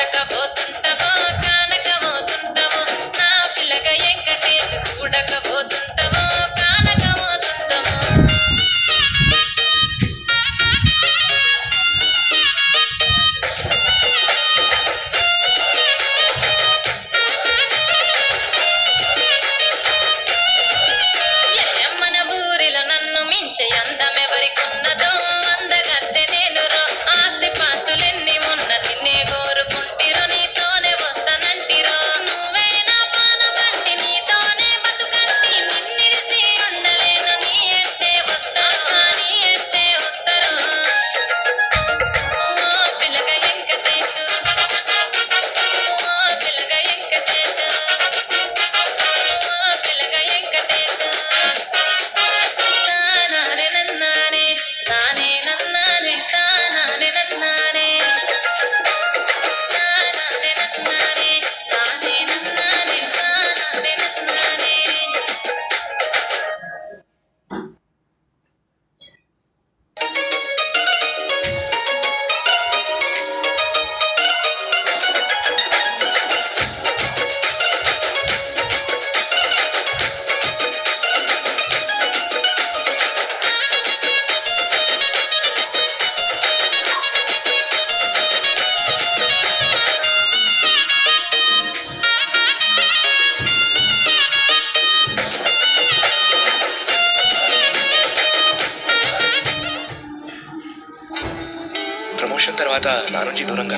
చూడకపోతుంటవో కానకపోతుంటవో నా పిల్లగా ఎంకటేసి చూడకపోతుంటవో కానకపోతుంటవో మన ఊరిలో నన్ను మించే అందమెవరికున్నదో అందగత్తె నేను రో ఆస్తి పాస్తులెన్ని ఉన్న నిన్నే కోరుకుంటిరో నీతోనే వస్తానంటిరో నువ్వే నా పానమంటి నీతోనే బతుకంటి నిన్నిడిసి ఉండలేను నీ అంటే వస్తాను నీ అంటే వస్తారు ఓ పిల్లగా వెంకటేశు ఓ పిల్లగా వెంకటేశు ఓ పిల్లగా వెంకటేశు తానానే నన్నానే తానే నన్నానే తానానే నన్నానే తానానే నన్నానే తానే నన్నానే తానానే నన్నానే ప్రమోషన్ తర్వాత నా నుంచి దూరంగా